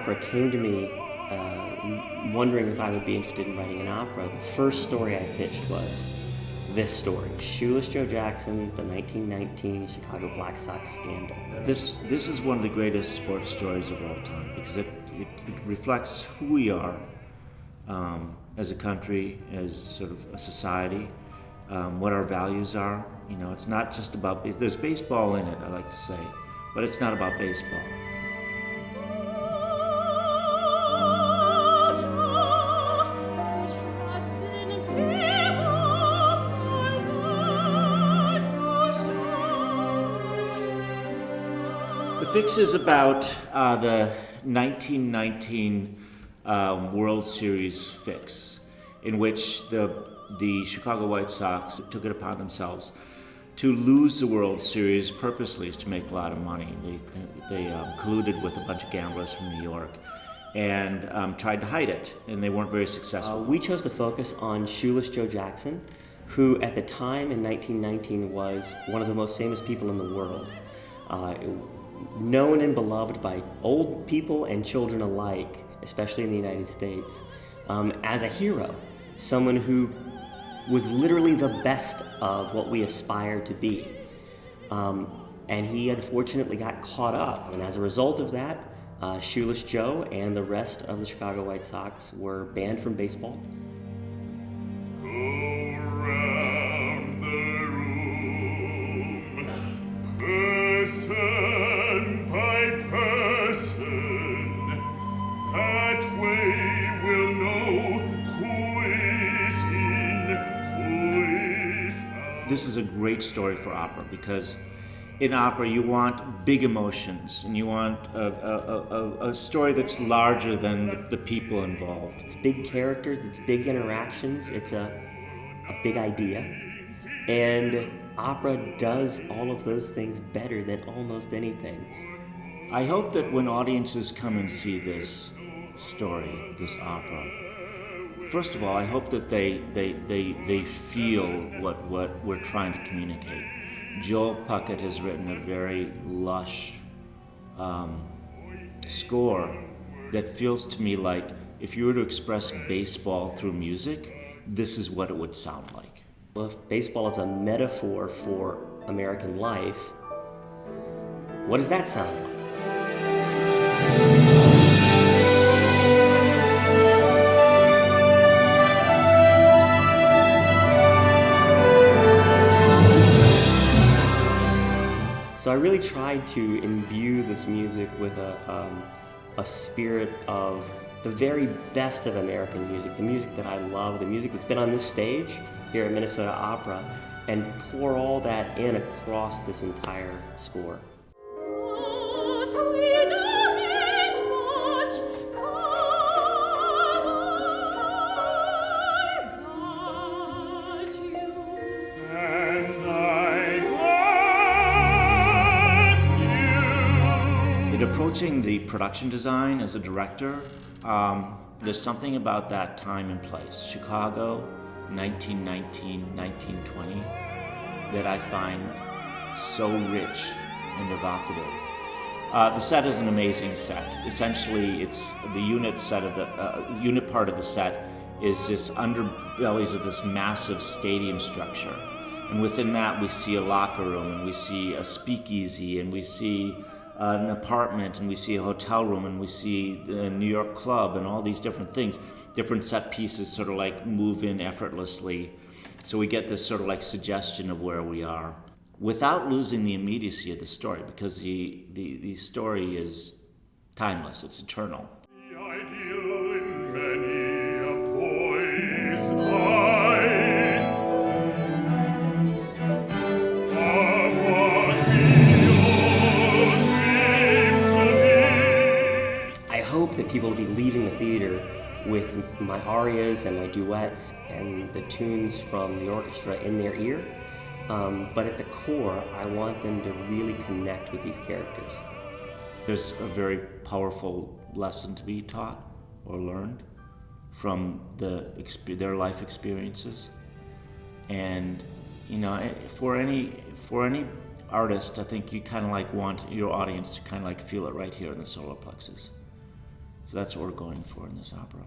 opera came to me wondering if I would be interested in writing an opera, the first story I pitched was this story, Shoeless Joe Jackson, the 1919 Chicago Black Sox scandal. This is one of the greatest sports stories of all time because it reflects who we are as a country, as sort of a society, what our values are. You know, it's not just about, there's baseball in it, I like to say, but it's not about baseball. The Fix is about the 1919 World Series fix, in which the Chicago White Sox took it upon themselves to lose the World Series purposely to make a lot of money. They colluded with a bunch of gamblers from New York and tried to hide it, and they weren't very successful. We chose to focus on Shoeless Joe Jackson, who at the time in 1919 was one of the most famous people in the world. Known and beloved by old people and children alike, especially in the United States, as a hero, someone who was literally the best of what we aspire to be. And he unfortunately got caught up, and as a result of that, Shoeless Joe and the rest of the Chicago White Sox were banned from baseball. This is a great story for opera because in opera you want big emotions and you want a story that's larger than the people involved. It's big characters, it's big interactions, it's a big idea. And opera does all of those things better than almost anything. I hope that when audiences come and see this story, this opera, first of all, I hope that they feel what we're trying to communicate. Joel Puckett has written a very lush score that feels to me like if you were to express baseball through music, this is what it would sound like. Well, if baseball is a metaphor for American life, what does that sound like? So I really tried to imbue this music with a spirit of the very best of American music, the music that I love, the music that's been on this stage here at Minnesota Opera, and pour all that in across this entire score. Approaching the production design as a director, there's something about that time and place, Chicago, 1919, 1920, that I find so rich and evocative. The set is an amazing set. Essentially, it's the unit set of the unit part of the set is this underbellies of this massive stadium structure, and within that we see a locker room, and we see a speakeasy, and we see an apartment, and we see a hotel room, and we see the New York club, and all these different things. Different set pieces sort of like move in effortlessly. So we get this sort of like suggestion of where we are without losing the immediacy of the story, because the story is timeless, it's eternal. That people will be leaving the theater with my arias and my duets and the tunes from the orchestra in their ear. But at the core, I want them to really connect with these characters. There's a very powerful lesson to be taught or learned from their life experiences. And you know, for any artist, I think you kind of like want your audience to kind of like feel it right here in the solar plexus. So that's what we're going for in this opera.